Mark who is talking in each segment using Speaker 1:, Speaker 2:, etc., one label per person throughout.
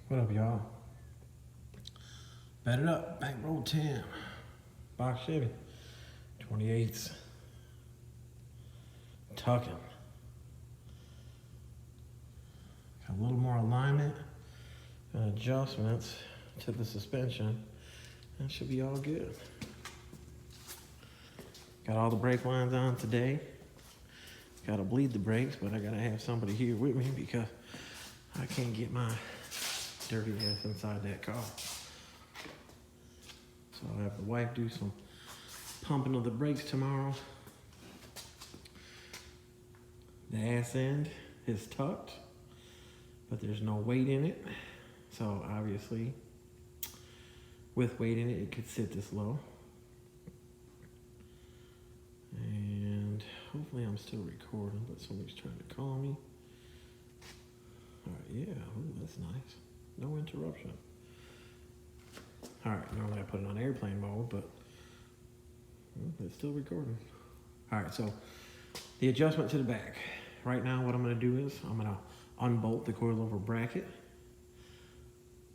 Speaker 1: What up, y'all? Bet it up, Bankroll 10, box Chevy, 28's, tucking. Got a little more alignment and adjustments to the suspension, and should be all good. Got all the brake lines on today. Gotta bleed the brakes, but I gotta have somebody here with me because I can't get my dirty ass inside that car. So I'll have the wife do some pumping of the brakes tomorrow. The ass end is tucked, but there's no weight in it. So obviously, with weight in it, it could sit this low. And hopefully I'm still recording, but somebody's trying to call me. All right, yeah, ooh, that's nice. No interruption. All right, normally I put it on airplane mode, but it's still recording. All right, so the adjustment to the back. Right now, what I'm gonna do is I'm gonna unbolt the coilover bracket,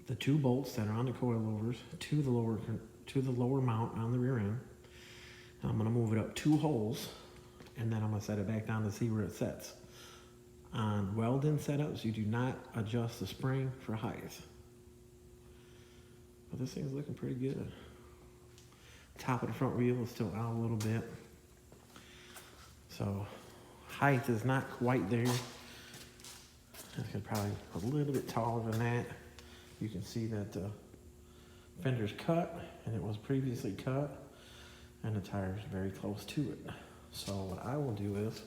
Speaker 1: the two bolts that are on the coilovers to the lower mount on the rear end. I'm gonna move it up 2 holes, and then I'm gonna set it back down to see where it sets. On welding setups, you do not adjust the spring for height. But this thing's looking pretty good. Top of the front wheel is still out a little bit. So height is not quite there. It's probably a little bit taller than that. You can see that the fender's cut, and it was previously cut, and the tire's very close to it. So what I will do is,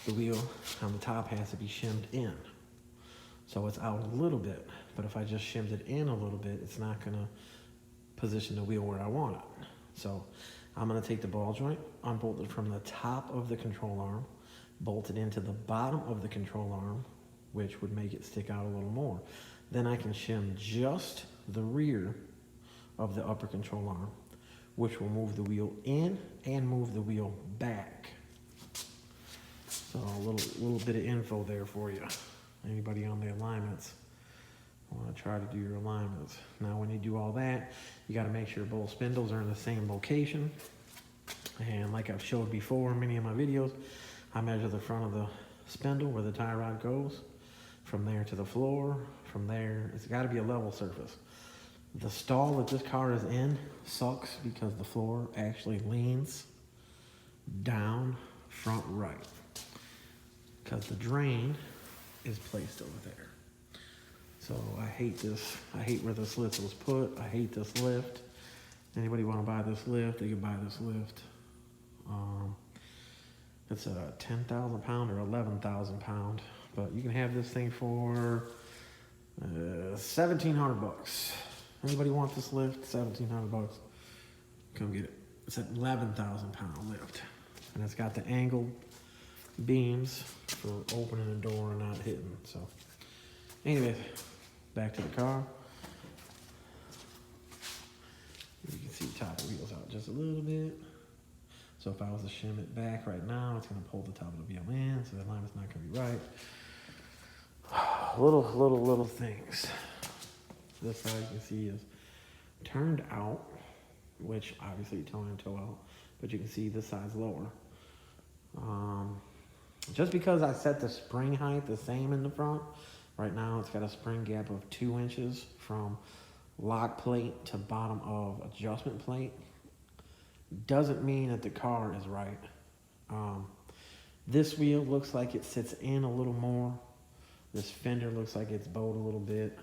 Speaker 1: the wheel on the top has to be shimmed in. So it's out a little bit, but if I just shimmed it in a little bit, it's not gonna position the wheel where I want it. So I'm gonna take the ball joint, unbolt it from the top of the control arm, bolt it into the bottom of the control arm, which would make it stick out a little more. Then I can shim just the rear of the upper control arm, which will move the wheel in and move the wheel back. So a little bit of info there for you. Anybody on the alignments, want to try to do your alignments. Now when you do all that, you got to make sure both spindles are in the same location. And like I've showed before in many of my videos, I measure the front of the spindle where the tie rod goes, from there to the floor. From there, it's got to be a level surface. The stall that this car is in sucks because the floor actually leans down front right, because the drain is placed over there. So I hate this. I hate where this lift was put. I hate this lift. Anybody want to buy this lift, they can buy this lift. It's a 10,000 pound or 11,000 pound, but you can have this thing for 1,700 bucks. Anybody want this lift? 1,700 bucks. Come get it. It's an 11,000 pound lift, and it's got the angled beams for opening the door and not hitting. So anyway, back to the car. You can see the top of the wheels out just a little bit. So if I was to shim it back right now, it's gonna pull the top of the wheel in, so the alignment's not gonna be right. Little things. This side you can see is turned out, which obviously toe in, toe out, but you can see this side's lower. Just because I set the spring height the same in the front, right now it's got a spring gap of 2 inches from lock plate to bottom of adjustment plate, doesn't mean that the car is right. This wheel looks like it sits in a little more. This fender looks like it's bowed a little bit.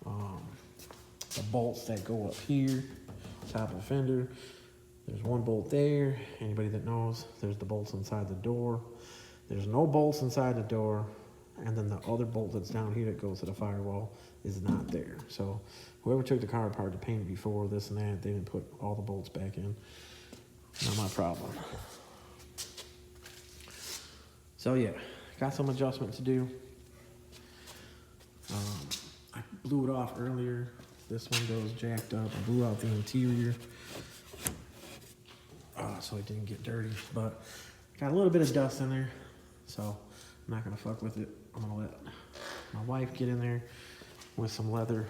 Speaker 1: The bolts that go up here, top of the fender, there's one bolt there. Anybody that knows, there's the bolts inside the door. There's no bolts inside the door. And then the other bolt that's down here that goes to the firewall is not there. So whoever took the car apart to paint it before, this and that, they didn't put all the bolts back in. Not my problem. So yeah, got some adjustment to do. I blew it off earlier. This window's jacked up. I blew out the interior so it didn't get dirty, but got a little bit of dust in there, so I'm not gonna fuck with it. I'm gonna let my wife get in there with some leather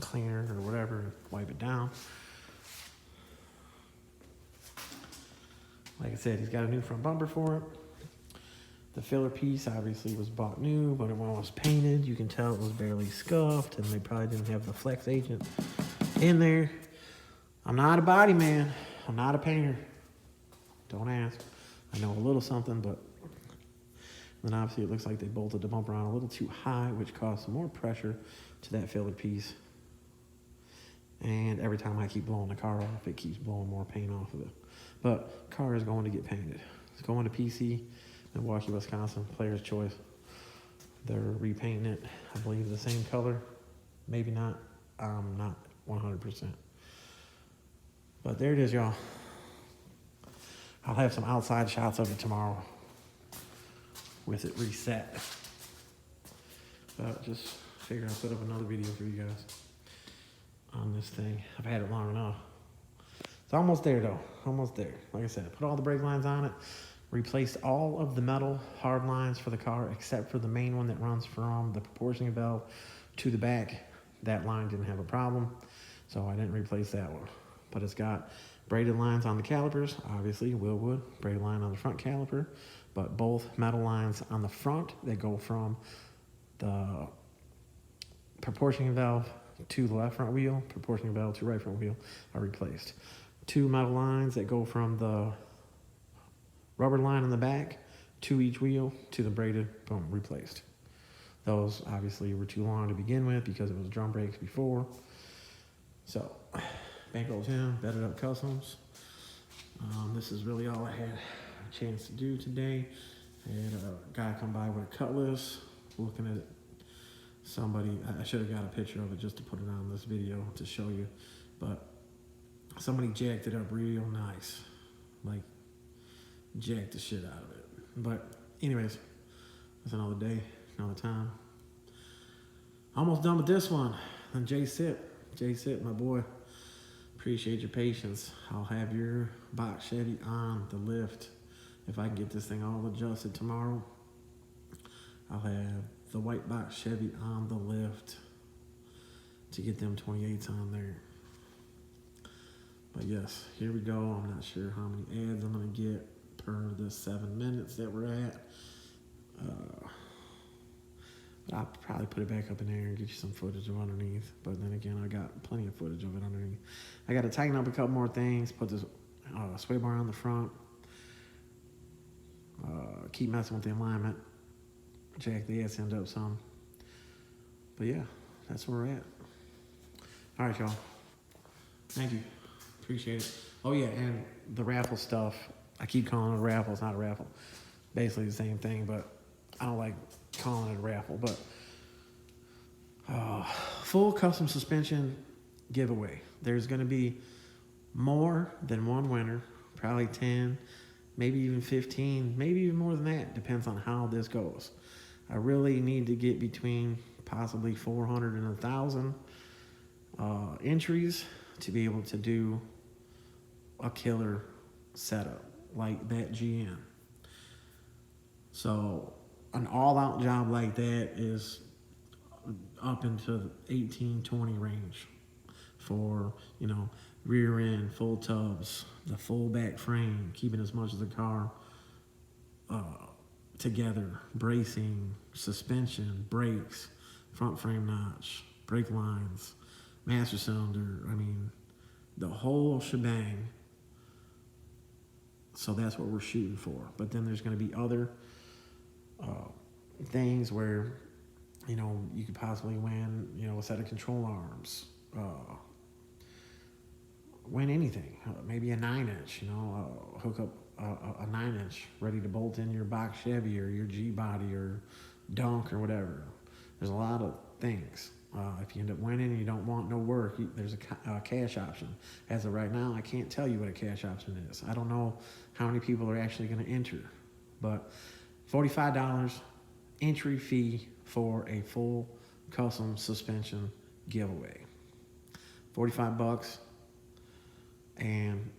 Speaker 1: cleaner or whatever and wipe it down. Like I said, he's got a new front bumper for it. The filler piece obviously was bought new, but when it was painted, you can tell it was barely scuffed, and they probably didn't have the flex agent in there. I'm not a body man. I'm not a painter. Don't ask. I know a little something, but then obviously it looks like they bolted the bumper on a little too high, which caused some more pressure to that filler piece. And every time I keep blowing the car off, it keeps blowing more paint off of it. But car is going to get painted. It's going to PC, Milwaukee, Wisconsin, Player's Choice. They're repainting it, I believe, the same color. Maybe not. I'm not 100%. But there it is, y'all. I'll have some outside shots of it tomorrow with it reset. But just figured I'd put up another video for you guys on this thing. I've had it long enough. It's almost there though, almost there. Like I said, put all the brake lines on it, replaced all of the metal hard lines for the car except for the main one that runs from the proportioning valve to the back. That line didn't have a problem, so I didn't replace that one. But it's got braided lines on the calipers, obviously Willwood, braided line on the front caliper, but both metal lines on the front that go from the proportioning valve to the left front wheel, proportioning valve to right front wheel are replaced. 2 metal lines that go from the rubber line in the back to each wheel to the braided, boom, replaced. Those obviously were too long to begin with because it was drum brakes before. So, bankrolled him, bedded up Kustoms. This is really all I had a chance to do today. I had a guy come by with a cutlass, looking at it. Somebody, I should have got a picture of it just to put it on this video to show you, but somebody jacked it up real nice, like jacked the shit out of it. But anyways, that's another day, another time. Almost done with this one. And J Sit, my boy, appreciate your patience. I'll have your box Chevy on the lift. If I can get this thing all adjusted tomorrow, I'll have the white box Chevy on the lift to get them 28's on there. But yes, here we go. I'm not sure how many ads I'm gonna get per the 7 minutes that we're at. But I'll probably put it back up in there and get you some footage of underneath. But then again, I got plenty of footage of it underneath. I got to tighten up a couple more things, put this sway bar on the front, keep messing with the alignment, jack the ass end up some. But yeah, that's where we're at. All right, y'all. Thank you. Appreciate it. Oh yeah, and the raffle stuff. I keep calling it a raffle. It's not a raffle. Basically the same thing, but I don't like calling it a raffle. But full custom suspension giveaway. There's going to be more than one winner, probably 10, maybe even 15, maybe even more than that. Depends on how this goes. I really need to get between possibly 400 and 1,000 entries to be able to do a killer setup like that GM. So an all-out job like that is up into the 18, 20 range for, you know, rear end, full tubs, the full back frame, keeping as much of the car together, bracing, suspension, brakes, front frame notch, brake lines, master cylinder, I mean, the whole shebang. So that's what we're shooting for. But then there's going to be other things where, you know, you could possibly win, you know, a set of control arms, win anything, maybe a 9-inch, you know, hook up a 9-inch ready to bolt in your box Chevy or your G-body or Dunk or whatever. There's a lot of things. If you end up winning and you don't want no work, there's a cash option. As of right now, I can't tell you what a cash option is. I don't know how many people are actually going to enter, but $45 entry fee for a full custom suspension giveaway. $45, and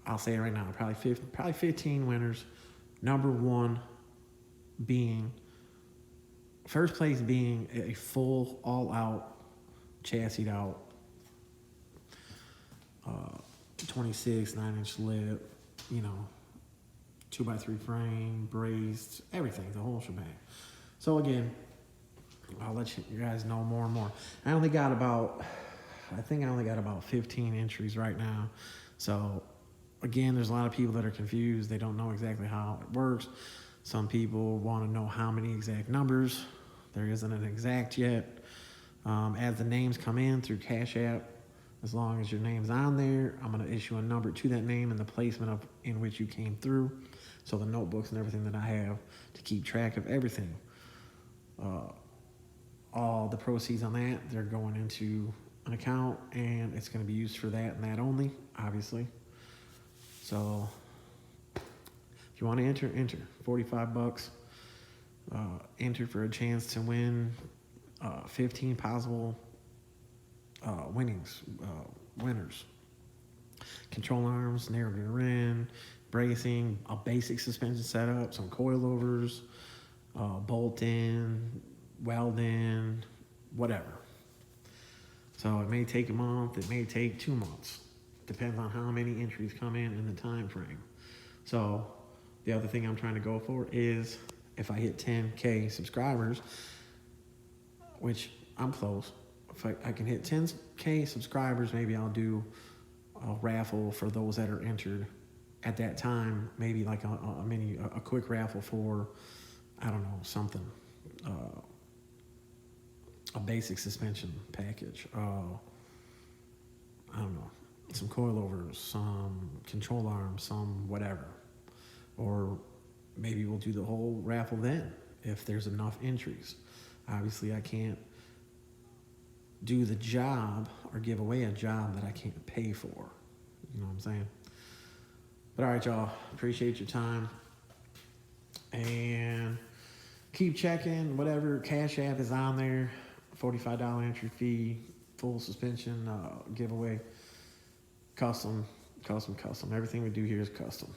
Speaker 1: I'll say it right now, probably 15 winners. Number one being First place being a full, all-out, chassised out 26 9-inch lip, you know, 2x3 frame, brazed, everything, the whole shebang. So again, I'll let you guys know more and more. I think I only got about 15 entries right now. So again, there's a lot of people that are confused. They don't know exactly how it works. Some people want to know how many exact numbers. There isn't an exact yet. As the names come in through Cash App, as long as your name's on there, I'm going to issue a number to that name and the placement in which you came through. So the notebooks and everything that I have to keep track of everything. All the proceeds on that, they're going into an account, and it's going to be used for that and that only, obviously. So if you want to enter 45 bucks. Enter for a chance to win 15 possible winners. Control arms, narrow rear end, bracing, a basic suspension setup, some coilovers, bolt in, weld in, whatever. So it may take a month, it may take 2 months. Depends on how many entries come in the time frame. So the other thing I'm trying to go for is, if I hit 10K subscribers, which I'm close, if I can hit 10K subscribers, maybe I'll do a raffle for those that are entered at that time. Maybe like a quick raffle for, I don't know, something, a basic suspension package. I don't know, some coilovers, some control arms, some whatever. Or maybe we'll do the whole raffle then, if there's enough entries. Obviously, I can't do the job or give away a job that I can't pay for. You know what I'm saying? But all right, y'all, appreciate your time. And keep checking, whatever Cash App is on there, $45 entry fee, full suspension giveaway, custom. Everything we do here is custom.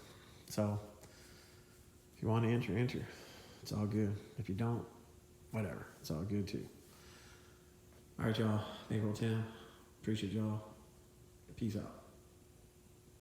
Speaker 1: So if you want to enter. It's all good. If you don't, whatever. It's all good too. All right, y'all. Bankroll 10. Appreciate y'all. Peace out.